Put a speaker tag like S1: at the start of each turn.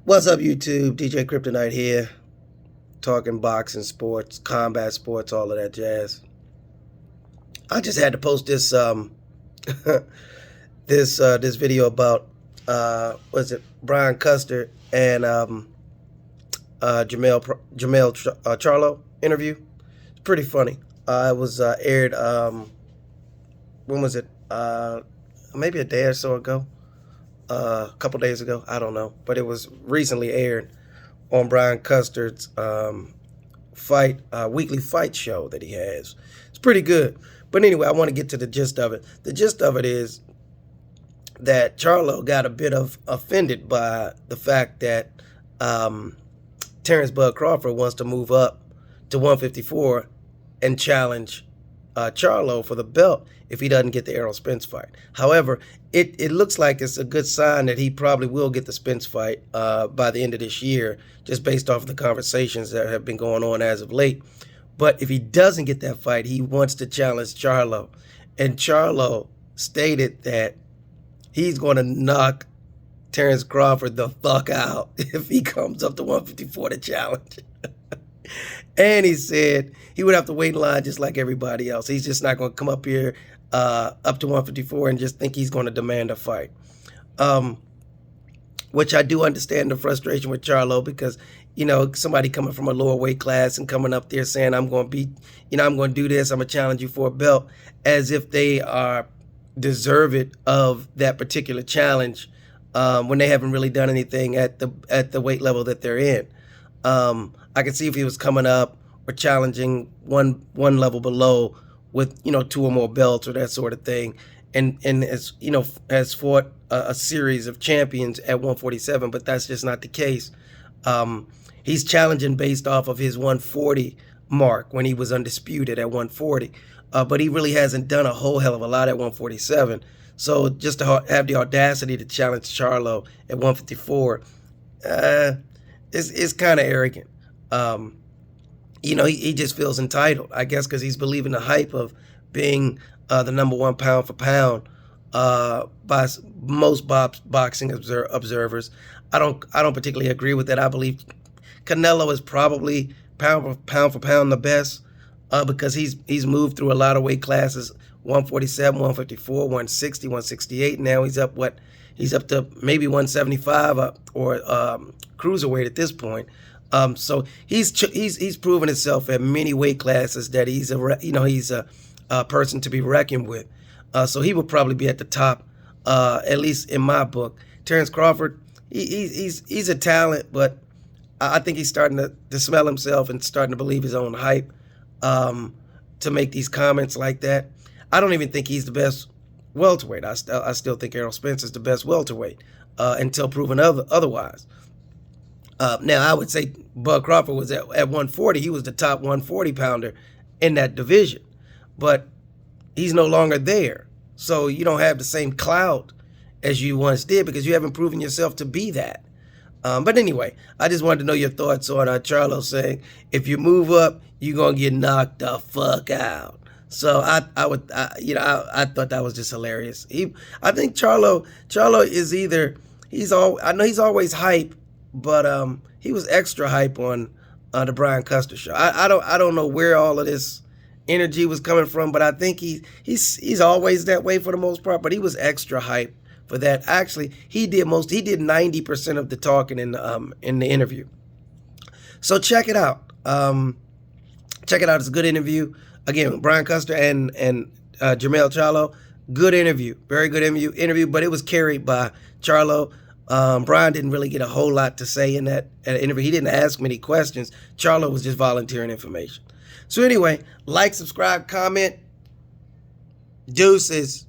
S1: What's up, YouTube? DJ Kryptonite here, talking boxing, sports, combat sports, all of that jazz. I just had to post this this video about Brian Custer and Jermell Charlo interview. It's pretty funny. It was aired when was it? Maybe a day or so ago. A couple days ago, I don't know, but it was recently aired on Brian Custer's weekly fight show that he has. It's pretty good. But anyway, I want to get to the gist of it. The gist of it is that Charlo got a bit offended by the fact that Terrence Bud Crawford wants to move up to 154 and challenge Charlo for the belt if he doesn't get the Errol Spence fight. However, it looks like it's a good sign that he probably will get the Spence fight by the end of this year, just based off of the conversations that have been going on as of late. But if he doesn't get that fight, he wants to challenge Charlo. And Charlo stated that he's going to knock Terrence Crawford the fuck out if he comes up to 154 to challenge. And he said he would have to wait in line just like everybody else. He's just not going to come up here up to 154 and just think he's going to demand a fight. Which I do understand the frustration with Charlo, because, you know, somebody coming from a lower weight class and coming up there saying, I'm going to be, I'm going to do this, I'm going to challenge you for a belt, as if they are deserving of that particular challenge when they haven't really done anything at the weight level that they're in. I could see if he was coming up or challenging one level below with, two or more belts or that sort of thing, and has fought a series of champions at 147, but that's just not the case. He's challenging based off of his 140 mark when he was undisputed at 140, but he really hasn't done a whole hell of a lot at 147. So just to have the audacity to challenge Charlo at 154 is kind of arrogant. He just feels entitled, I guess, because he's believing the hype of being the number one pound for pound by most boxing observers. I don't particularly agree with that. I believe Canelo is probably pound for pound the best because he's moved through a lot of weight classes: 147, 154, 160, 168. Now he's up to maybe 175 or cruiserweight at this point. So he's proven himself at many weight classes that he's a person to be reckoned with. So he would probably be at the top, at least in my book. Terrence Crawford, he's a talent, but I think he's starting to smell himself and starting to believe his own hype to make these comments like that. I don't even think he's the best welterweight. I still think Errol Spence is the best welterweight until proven otherwise. Now, I would say Bud Crawford was at 140. He was the top 140 pounder in that division. But he's no longer there. So you don't have the same clout as you once did because you haven't proven yourself to be that. But anyway, I just wanted to know your thoughts on Charlo saying, if you move up, you're going to get knocked the fuck out. So I thought that was just hilarious. I think Charlo is I know he's always hype, but he was extra hype on the Brian Custer show. I don't know where all of this energy was coming from, but I think he's always that way for the most part. But he was extra hype for that. Actually, he did 90% of the talking in the interview. So check it out. Check it out. It's a good interview. Again, Brian Custer and Jermell Charlo. Good interview. Very good interview. But it was carried by Charlo. Brian didn't really get a whole lot to say in that interview. He didn't ask many questions. Charlo was just volunteering information. So anyway, like, subscribe, comment. Deuces.